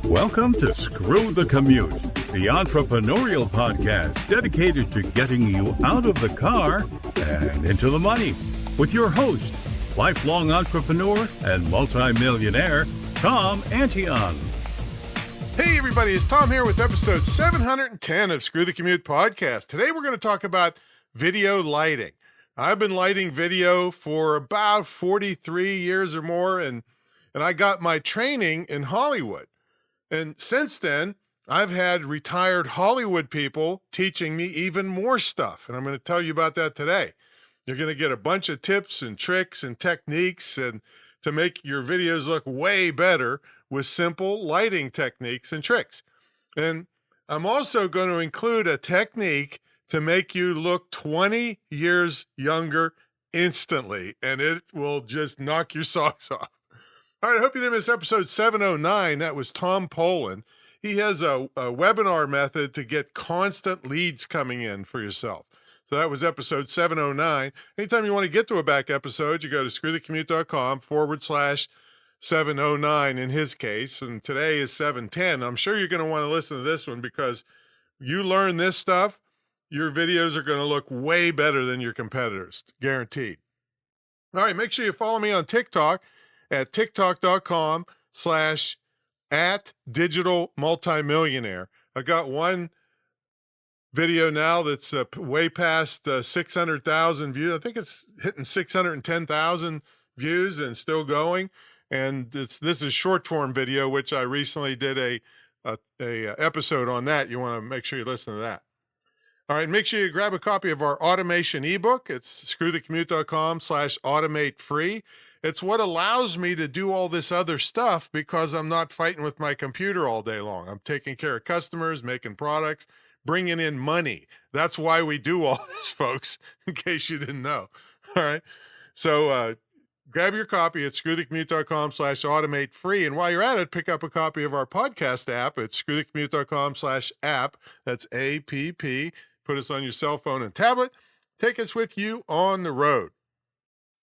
Welcome to Screw the Commute, the entrepreneurial podcast dedicated to getting you out of the car and into the money. With your host, lifelong entrepreneur and multimillionaire, Tom Antion. Hey everybody, it's Tom here with episode 710 of Screw the Commute podcast. Today we're going to talk about video lighting. I've been lighting video for about 43 years or more, and I got my training in Hollywood. And since then, I've had retired Hollywood people teaching me even more stuff, and I'm going to tell you about that today. You're going to get a bunch of tips and tricks and techniques and to make your videos look way better with simple lighting techniques and tricks. And I'm also going to include a technique to make you look 20 years younger instantly, and it will just knock your socks off. All right, I hope you didn't miss episode 709. That was Tom Poland. He has a webinar method to get constant leads coming in for yourself. So that was episode 709. Anytime you want to get to a back episode, you go to screwthecommute.com/709 in his case. And today is 710. I'm sure you're going to want to listen to this one because you learn this stuff, your videos are going to look way better than your competitors, guaranteed. All right, make sure you follow me on TikTok at tiktok.com/@digitalmultimillionaire. I got one video now that's way past 600,000 views. I think it's hitting 610,000 views and still going. And this is short form video, which I recently did a episode on that. You want to make sure you listen to that. All right, make sure you grab a copy of our automation ebook. It's screwthecommute.com/automate free. It's what allows me to do all this other stuff because I'm not fighting with my computer all day long. I'm taking care of customers, making products, bringing in money. That's why we do all this, folks, in case you didn't know. All right. So grab your copy at screwthecommute.com/automate free. And while you're at it, pick up a copy of our podcast app at screwthecommute.com/app. That's APP. Put us on your cell phone and tablet. Take us with you on the road.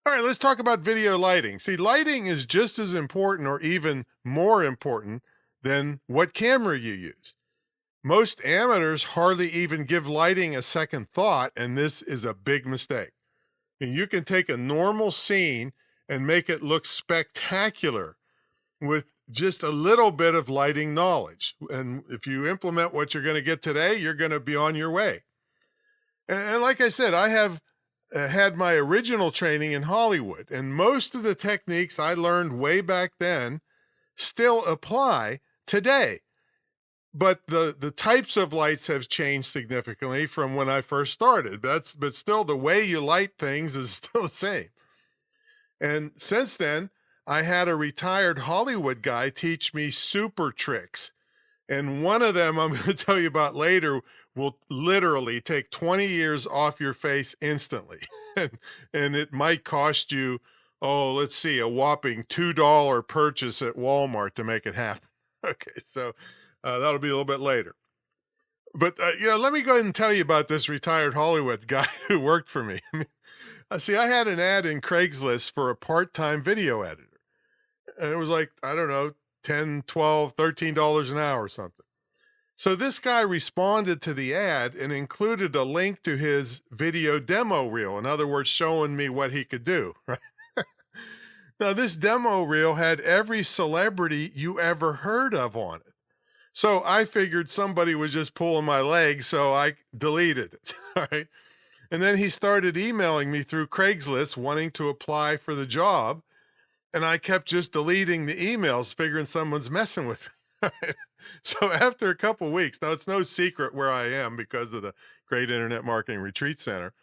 All right, let's talk about video lighting. See, lighting is just as important or even more important than what camera you use. Most amateurs hardly even give lighting a second thought, and this is a big mistake. And you can take a normal scene and make it look spectacular with just a little bit of lighting knowledge. And if you implement what you're going to get today, you're going to be on your way. And like I said, I have had my original training in Hollywood, and most of the techniques I learned way back then still apply today. But the types of lights have changed significantly from when I first started. But still, the way you light things is still the same. And since then, I had a retired Hollywood guy teach me super tricks. And one of them I'm going to tell you about later will literally take 20 years off your face instantly. and it might cost you, let's see, a whopping $2 purchase at Walmart to make it happen. Okay, so that'll be a little bit later. But, let me go ahead and tell you about this retired Hollywood guy who worked for me. See, I had an ad in Craigslist for a part-time video editor. And it was like, I don't know, $10, $12, $13 an hour or something. So this guy responded to the ad and included a link to his video demo reel. In other words, showing me what he could do, right? Now, this demo reel had every celebrity you ever heard of on it. So I figured somebody was just pulling my leg, so I deleted it, all right? And then he started emailing me through Craigslist wanting to apply for the job. And I kept just deleting the emails, figuring someone's messing with me. So after a couple of weeks, now it's no secret where I am because of the Great Internet Marketing Retreat Center.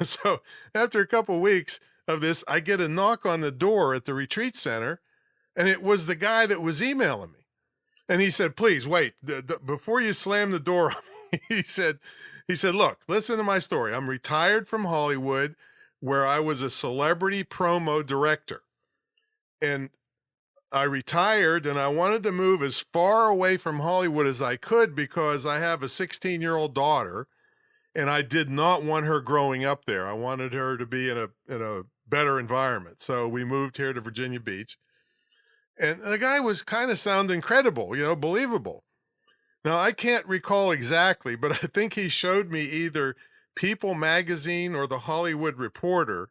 So after a couple of weeks of this, I get a knock on the door at the retreat center, and it was the guy that was emailing me. And he said, please wait, before you slam the door on me, he said, look, listen to my story. I'm retired from Hollywood where I was a celebrity promo director. And I retired and I wanted to move as far away from Hollywood as I could because I have a 16-year-old daughter and I did not want her growing up there. I wanted her to be in a better environment. So we moved here to Virginia Beach. And the guy was kind of sounding credible, believable. Now, I can't recall exactly, but I think he showed me either People magazine or the Hollywood Reporter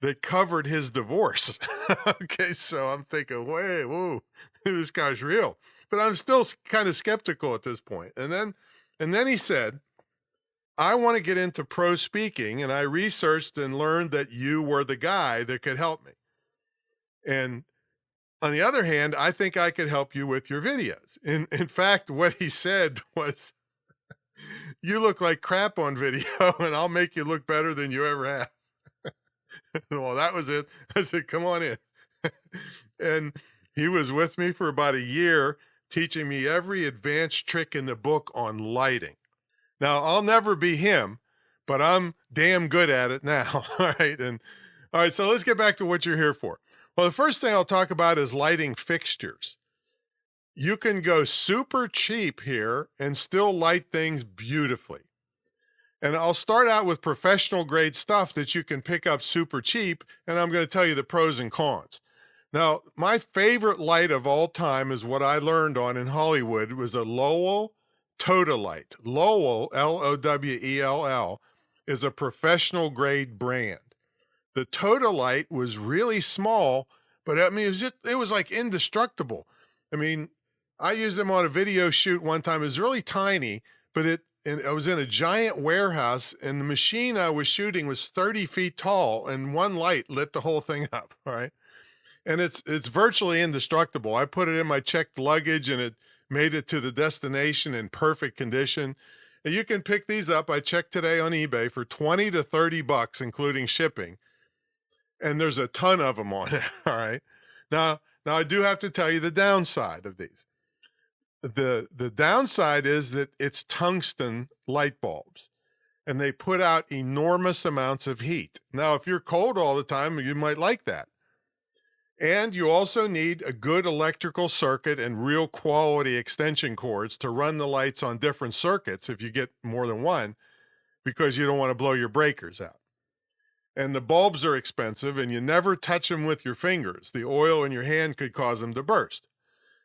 that covered his divorce. Okay, so I'm thinking, wait, whoa, this guy's real. But I'm still kind of skeptical at this point. And then he said, I want to get into pro speaking, and I researched and learned that you were the guy that could help me. And on the other hand, I think I could help you with your videos. In fact, what he said was, you look like crap on video, and I'll make you look better than you ever have. Well, that was it. I said, come on in. And he was with me for about a year, teaching me every advanced trick in the book on lighting. Now, I'll never be him, but I'm damn good at it now. All right, so let's get back to what you're here for. Well, the first thing I'll talk about is lighting fixtures. You can go super cheap here and still light things beautifully. And I'll start out with professional grade stuff that you can pick up super cheap, and I'm going to tell you the pros and cons. Now, my favorite light of all time is what I learned on in Hollywood. It was a Lowell Totalight. Lowell, Lowell, is a professional grade brand. The Totalight was really small, but I mean, it was like indestructible. I mean, I used them on a video shoot one time. It was really tiny, but I was in a giant warehouse, and the machine I was shooting was 30 feet tall, and one light lit the whole thing up. All right. And it's virtually indestructible. I put it in my checked luggage, and it made it to the destination in perfect condition. And you can pick these up. I checked today on eBay for 20 to 30 bucks, including shipping. And there's a ton of them on it. All right. Now I do have to tell you the downside of these. The downside is that it's tungsten light bulbs, and they put out enormous amounts of heat. Now, if you're cold all the time, you might like that. And you also need a good electrical circuit and real quality extension cords to run the lights on different circuits if you get more than one, because you don't want to blow your breakers out. And the bulbs are expensive, and you never touch them with your fingers. The oil in your hand could cause them to burst.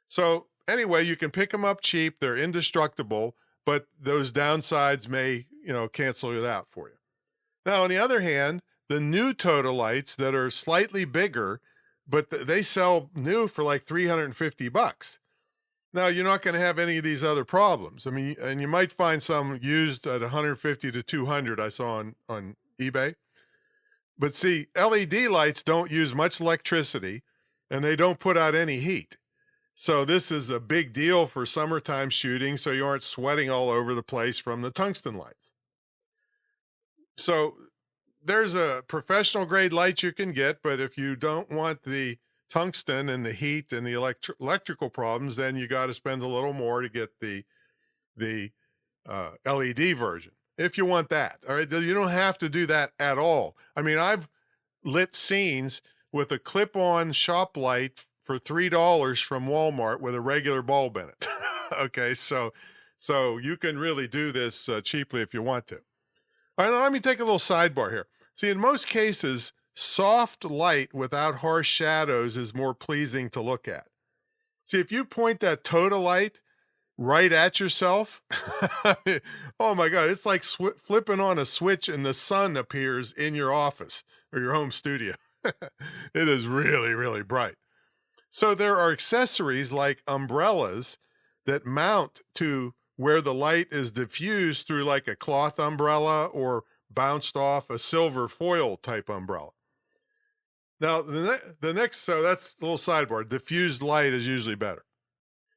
So anyway, you can pick them up cheap. They're indestructible, but those downsides may, cancel it out for you. Now, on the other hand, the new Totalights that are slightly bigger, but they sell new for like 350 bucks. Now, you're not going to have any of these other problems. I mean, and you might find some used at 150 to 200 I saw on eBay. But see, LED lights don't use much electricity, and they don't put out any heat. So this is a big deal for summertime shooting, so you aren't sweating all over the place from the tungsten lights. So there's a professional grade light you can get, but if you don't want the tungsten and the heat and the electrical problems, then you got to spend a little more to get the LED version, if you want that. All right, you don't have to do that at all. I mean, I've lit scenes with a clip-on shop light for $3 from Walmart with a regular bulb in it. Okay, so you can really do this cheaply if you want to. All right, now let me take a little sidebar here. See, in most cases, soft light without harsh shadows is more pleasing to look at. See, if you point that Totalight right at yourself, oh my God, it's like flipping on a switch and the sun appears in your office or your home studio. It is really, really bright. So there are accessories like umbrellas that mount to where the light is diffused through like a cloth umbrella or bounced off a silver foil type umbrella. Now, the next, so that's a little sidebar. Diffused light is usually better.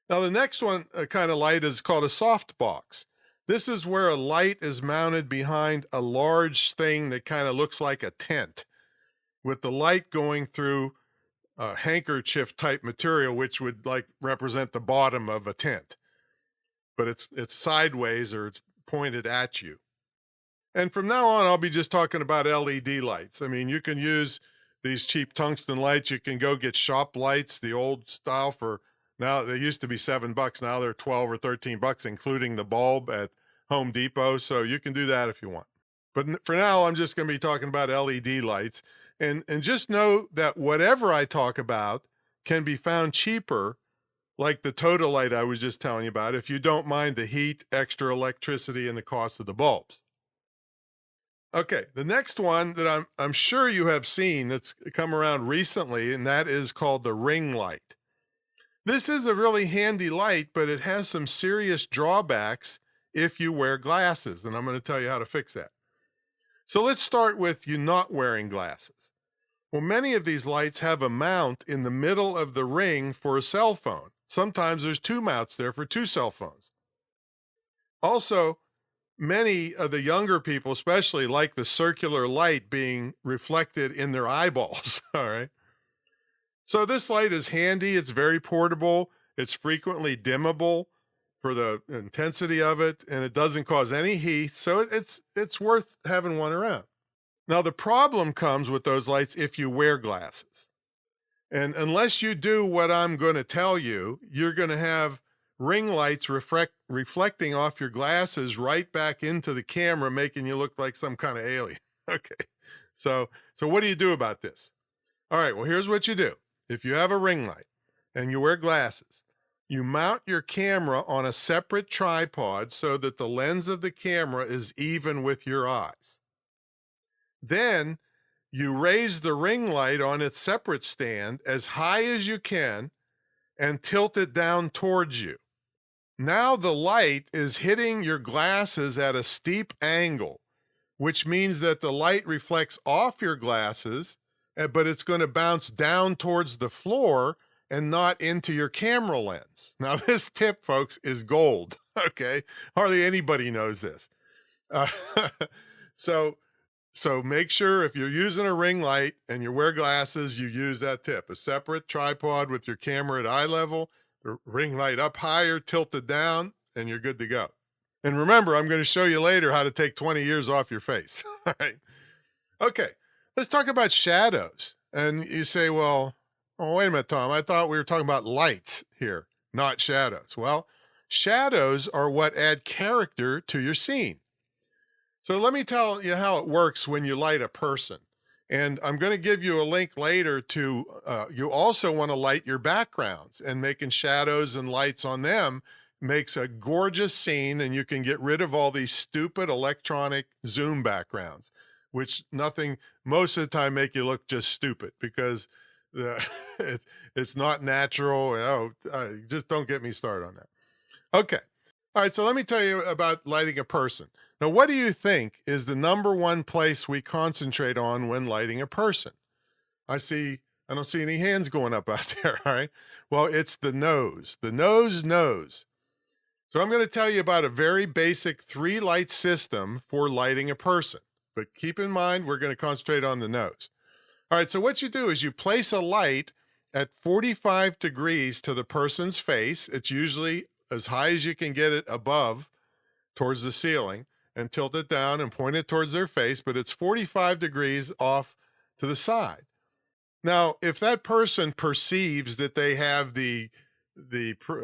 Now, the next one kind of light is called a soft box. This is where a light is mounted behind a large thing that kind of looks like a tent, with the light going through a handkerchief type material, which would like represent the bottom of a tent, but it's sideways or it's pointed at you. And from now on, I'll be just talking about LED lights. I mean, you can use these cheap tungsten lights. You can go get shop lights, the old style, for now. They used to be $7. Now they're 12 or 13 bucks, including the bulb at Home Depot. So you can do that if you want. But for now, I'm just going to be talking about LED lights. And just know that whatever I talk about can be found cheaper, like the Total light I was just telling you about, if you don't mind the heat, extra electricity, and the cost of the bulbs. Okay, the next one that I'm sure you have seen that's come around recently, and that is called the ring light. This is a really handy light, but it has some serious drawbacks if you wear glasses, and I'm going to tell you how to fix that. So let's start with you not wearing glasses. Well, many of these lights have a mount in the middle of the ring for a cell phone. Sometimes there's two mounts there for two cell phones. Also, many of the younger people especially like the circular light being reflected in their eyeballs, all right? So this light is handy, it's very portable, it's frequently dimmable for the intensity of it, and it doesn't cause any heat, so it's worth having one around. Now, the problem comes with those lights if you wear glasses. And unless you do what I'm going to tell you, you're going to have ring lights reflecting off your glasses right back into the camera, making you look like some kind of alien. Okay, so what do you do about this? All right, well, here's what you do. If you have a ring light and you wear glasses, you mount your camera on a separate tripod so that the lens of the camera is even with your eyes. Then you raise the ring light on its separate stand as high as you can and tilt it down towards you. Now the light is hitting your glasses at a steep angle, which means that the light reflects off your glasses, but it's going to bounce down towards the floor and not into your camera lens. Now, this tip, folks, is gold, okay? Hardly anybody knows this. So make sure if you're using a ring light and you wear glasses, you use that tip. A separate tripod with your camera at eye level, the ring light up higher, tilted down, and you're good to go. And remember, I'm going to show you later how to take 20 years off your face. All right. Okay, let's talk about shadows. And you say, well, oh, wait a minute, Tom, I thought we were talking about lights here, not shadows. Well, shadows are what add character to your scene. So let me tell you how it works when you light a person. And I'm going to give you a link later to, you also want to light your backgrounds, and making shadows and lights on them makes a gorgeous scene, and you can get rid of all these stupid electronic zoom backgrounds, which most of the time make you look just stupid because it's not natural. Just don't get me started on that. Okay. All right, so let me tell you about lighting a person. Now, what do you think is the number one place we concentrate on when lighting a person? I don't see any hands going up out there, all right? Well, it's the nose. The nose. So I'm going to tell you about a very basic 3-light system for lighting a person. But keep in mind, we're going to concentrate on the nose. All right, so what you do is you place a light at 45 degrees to the person's face. It's usually as high as you can get it above towards the ceiling, and tilt it down and point it towards their face, but it's 45 degrees off to the side. Now, if that person perceives that they have the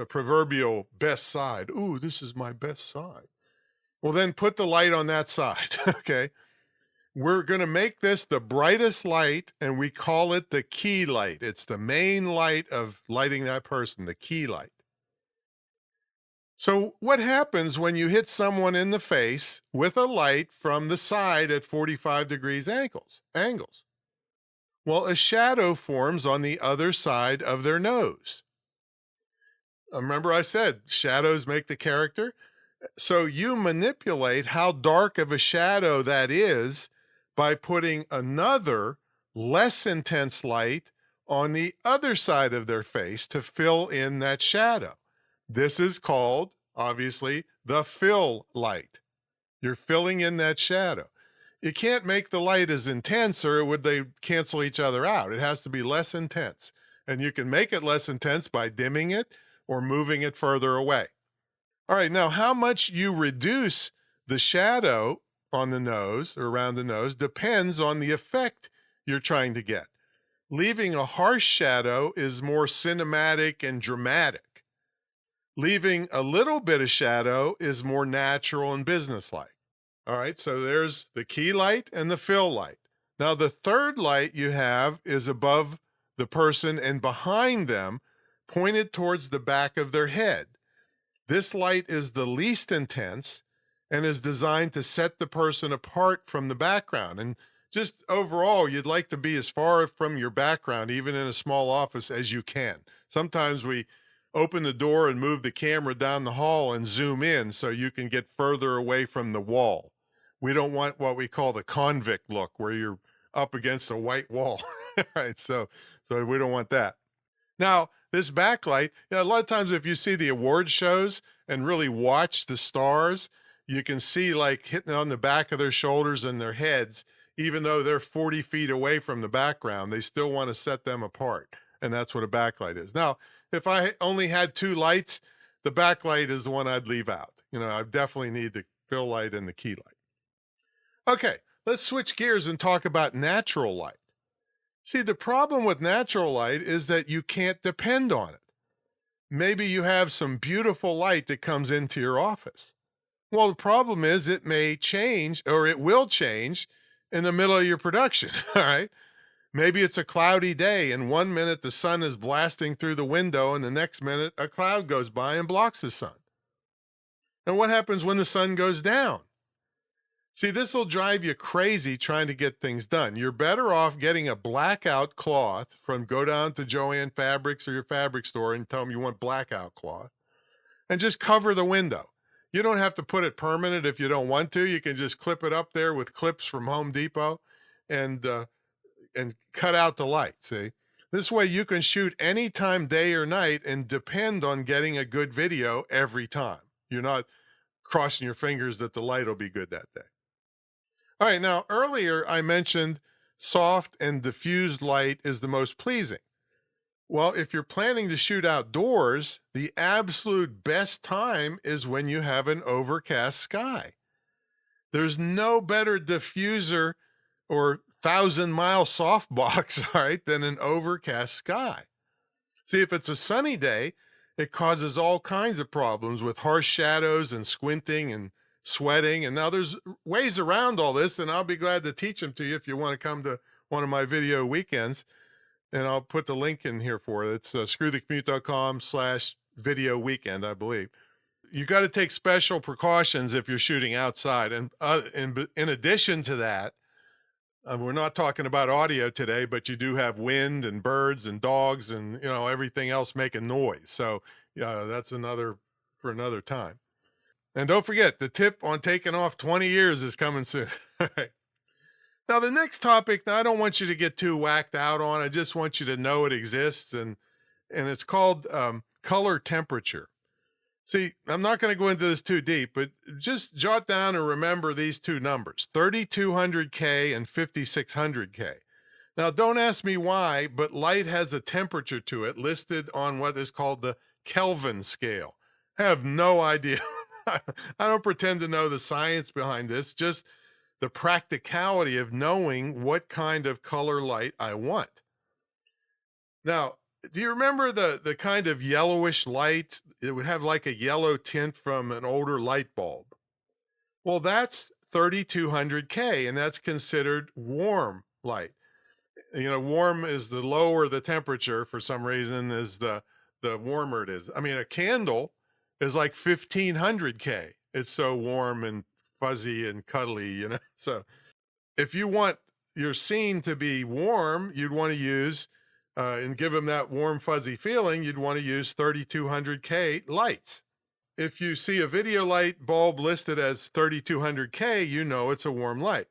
proverbial best side, ooh, this is my best side, well, then put the light on that side, okay? We're going to make this the brightest light, and we call it the key light. It's the main light of lighting that person, the key light. So what happens when you hit someone in the face with a light from the side at 45 degrees angles? Well, a shadow forms on the other side of their nose. Remember I said shadows make the character? So you manipulate how dark of a shadow that is by putting another less intense light on the other side of their face to fill in that shadow. This is called, obviously, the fill light. You're filling in that shadow. You can't make the light as intense, or would they cancel each other out? It has to be less intense. And you can make it less intense by dimming it or moving it further away. All right, now how much you reduce the shadow on the nose or around the nose depends on the effect you're trying to get. Leaving a harsh shadow is more cinematic and dramatic. Leaving a little bit of shadow is more natural and businesslike. All right, so there's the key light and the fill light. Now, the third light you have is above the person, and behind them, pointed towards the back of their head. This light is the least intense and is designed to set the person apart from the background. And just overall, you'd like to be as far from your background, even in a small office, as you can. Sometimes we open the door and move the camera down the hall and zoom in so you can get further away from the wall. We don't want what we call the convict look, where you're up against a white wall. Right? So we don't want that. Now, this backlight, a lot of times if you see the award shows and really watch the stars, you can see like hitting on the back of their shoulders and their heads, even though they're 40 feet away from the background, they still want to set them apart. And that's what a backlight is. Now, if I only had two lights, the backlight is the one I'd leave out. I definitely need the fill light and the key light. Okay, let's switch gears and talk about natural light. See, the problem with natural light is that you can't depend on it. Maybe you have some beautiful light that comes into your office. Well, the problem is it may change, or it will change in the middle of your production, all right? Maybe it's a cloudy day, and 1 minute the sun is blasting through the window, and the next minute a cloud goes by and blocks the sun. And what happens when the sun goes down? See, this will drive you crazy trying to get things done. You're better off getting a blackout cloth go down to Joann Fabrics or your fabric store and tell them you want blackout cloth, and just cover the window. You don't have to put it permanent if you don't want to. You can just clip it up there with clips from Home Depot and cut out the light, see? This way you can shoot anytime, day or night, and depend on getting a good video every time. You're not crossing your fingers that the light will be good that day. All right, now earlier I mentioned soft and diffused light is the most pleasing. Well, if you're planning to shoot outdoors, the absolute best time is when you have an overcast sky. There's no better diffuser or 1,000-mile softbox, all right, than an overcast sky. See, if it's a sunny day, it causes all kinds of problems with harsh shadows and squinting and sweating. And now there's ways around all this, and I'll be glad to teach them to you if you want to come to one of my video weekends. And I'll put the link in here for it. It's screwthecommute.com/video weekend, I believe. You got to take special precautions if you're shooting outside. And in addition to that, we're not talking about audio today, but you do have wind and birds and dogs and everything else making noise. So that's for another time. And don't forget, the tip on taking off 20 years is coming soon. All right. Now, the next topic, I don't want you to get too whacked out on. I just want you to know it exists, and it's called color temperature. See, I'm not going to go into this too deep, but just jot down and remember these two numbers, 3200K and 5600K. Now, don't ask me why, but light has a temperature to it listed on what is called the Kelvin scale. I have no idea. I don't pretend to know the science behind this, just the practicality of knowing what kind of color light I want. Now, do you remember the kind of yellowish light? It would have like a yellow tint from an older light bulb. Well, that's 3200K, and that's considered warm light. Warm is the lower the temperature for some reason, is the warmer it is. I mean, a candle is like 1500K. It's so warm and fuzzy and cuddly, So if you want your scene to be warm, you'd want to use, and give them that warm, fuzzy feeling, you'd want to use 3200K lights. If you see a video light bulb listed as 3200K, you know it's a warm light.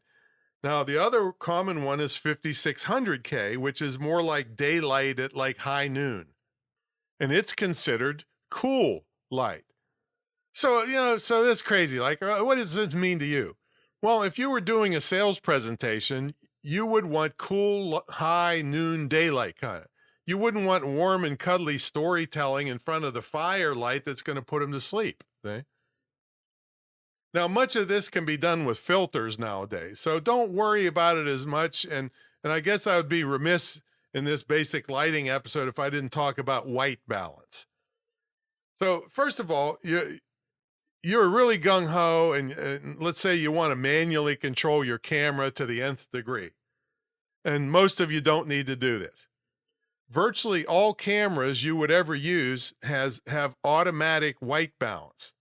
Now, the other common one is 5600K, which is more like daylight at like high noon. And it's considered cool light. So, so that's crazy. Like, what does this mean to you? Well, if you were doing a sales presentation, you would want cool, high noon daylight kind of. You wouldn't want warm and cuddly storytelling in front of the firelight that's going to put them to sleep. See? Now, much of this can be done with filters nowadays, so don't worry about it as much. And I guess I would be remiss in this basic lighting episode if I didn't talk about white balance. So first of all, you're really gung-ho, and let's say you want to manually control your camera to the nth degree. And most of you don't need to do this. Virtually all cameras you would ever use have automatic white balance.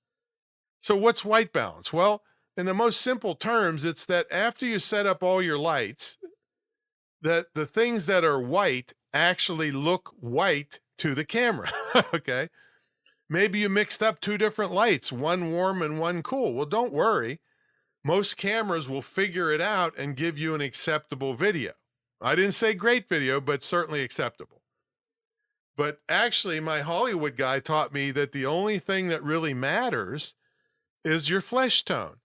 So what's white balance? Well, in the most simple terms, it's that after you set up all your lights, that the things that are white actually look white to the camera. Okay. Maybe you mixed up two different lights, one warm and one cool. Well, don't worry. Most cameras will figure it out and give you an acceptable video. I didn't say great video, but certainly acceptable. But actually, my Hollywood guy taught me that the only thing that really matters is your flesh tone.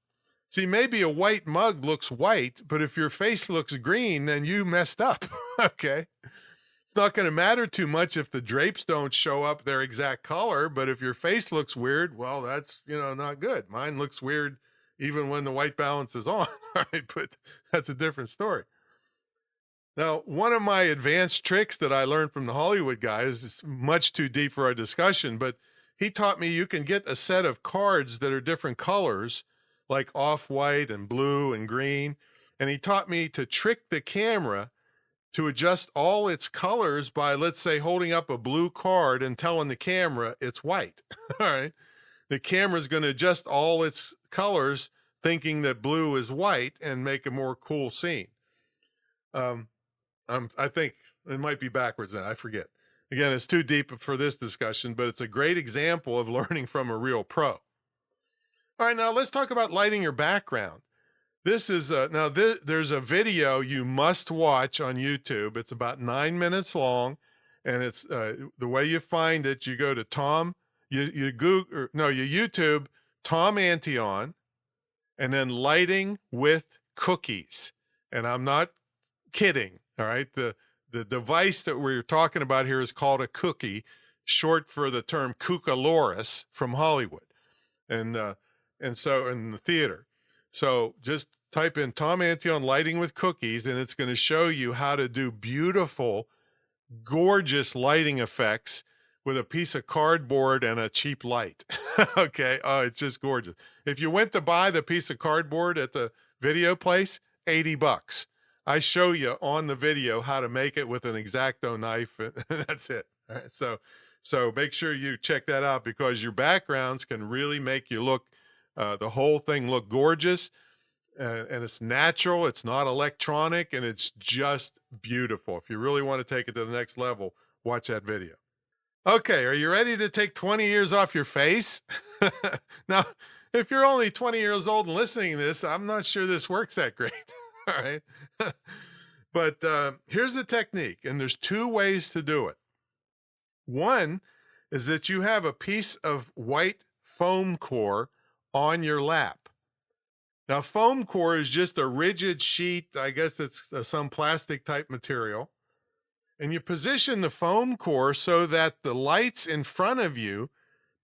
See, maybe a white mug looks white, but if your face looks green, then you messed up. Okay. It's not going to matter too much if the drapes don't show up their exact color, but if your face looks weird, well, that's, not good. Mine looks weird even when the white balance is on, all right? But that's a different story. Now, one of my advanced tricks that I learned from the Hollywood guys is much too deep for our discussion, but he taught me you can get a set of cards that are different colors, like off-white and blue and green. And he taught me to trick the camera to adjust all its colors by, let's say, holding up a blue card and telling the camera it's white. All right. The camera's going to adjust all its colors thinking that blue is white and make a more cool scene. I think it might be backwards then. I forget. Again, it's too deep for this discussion, but it's a great example of learning from a real pro. All right, now let's talk about lighting your background. This is there's a video you must watch on YouTube. It's about 9 minutes long, and it's the way you find it. You go to you YouTube Tom Antion, and then lighting with cookies. And I'm not kidding. All right, the device that we're talking about here is called a cookie, short for the term cucaloris from Hollywood, and so in the theater. So just type in Tom Antion lighting with cookies, and it's going to show you how to do beautiful, gorgeous lighting effects with a piece of cardboard and a cheap light. Okay. Oh, it's just gorgeous. If you went to buy the piece of cardboard at the video place, $80. I show you on the video how to make it with an X-Acto knife. And that's it. All right. So make sure you check that out, because your backgrounds can really make you look, the whole thing look gorgeous, and it's natural. It's not electronic, and it's just beautiful. If you really want to take it to the next level, watch that video. Okay. Are you ready to take 20 years off your face? Now, if you're only 20 years old and listening to this, I'm not sure this works that great. All right. But here's the technique, and there's two ways to do it. One is that you have a piece of white foam core on your lap. Now, foam core is just a rigid sheet. I guess it's some plastic type material. And you position the foam core so that the lights in front of you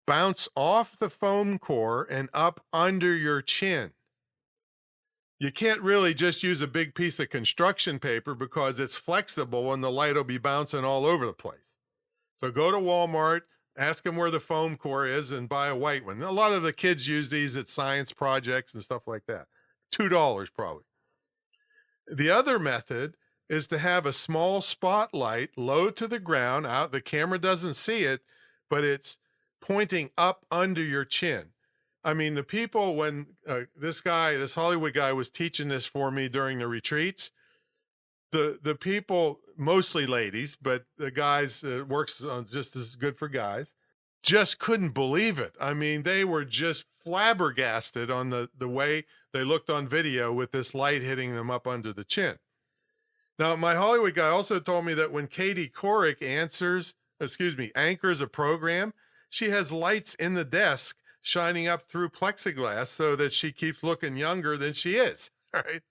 bounce off the foam core and up under your chin. You can't really just use a big piece of construction paper because it's flexible and the light will be bouncing all over the place. So go to Walmart, ask them where the foam core is, and buy a white one. A lot of the kids use these at science projects and stuff like that. $2 probably. The other method is to have a small spotlight low to the ground. Out, the camera doesn't see it, but it's pointing up under your chin. I mean, the people, when this Hollywood guy was teaching this for me during the retreats, the people, mostly ladies, but the guys, works just as good for guys, just couldn't believe it. I mean, they were just flabbergasted on the way they looked on video with this light hitting them up under the chin. Now, my Hollywood guy also told me that when Katie Couric anchors a program, she has lights in the desk shining up through plexiglass so that she keeps looking younger than she is. All right.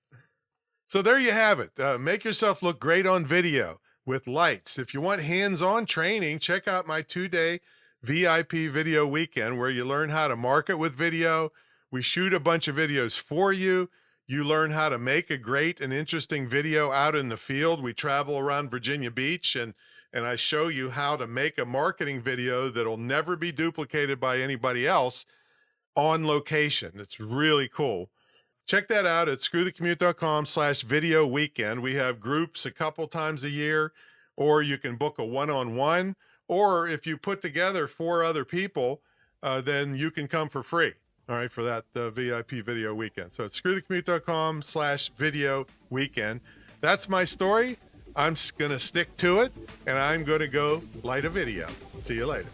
So there you have it. Make yourself look great on video with lights. If you want hands-on training, check out my 2-day VIP video weekend where you learn how to market with video. We shoot a bunch of videos for you. You learn how to make a great and interesting video out in the field. We travel around Virginia Beach, and I show you how to make a marketing video that'll never be duplicated by anybody else on location. It's really cool. Check that out at screwthecommute.com/video weekend. We have groups a couple times a year. or you can book a one-on-one, or if you put together 4 other people, then you can come for free. All right, for that VIP video weekend. So it's screwthecommute.com/video weekend. That's my story. I'm going to stick to it, and I'm going to go light a video. See you later.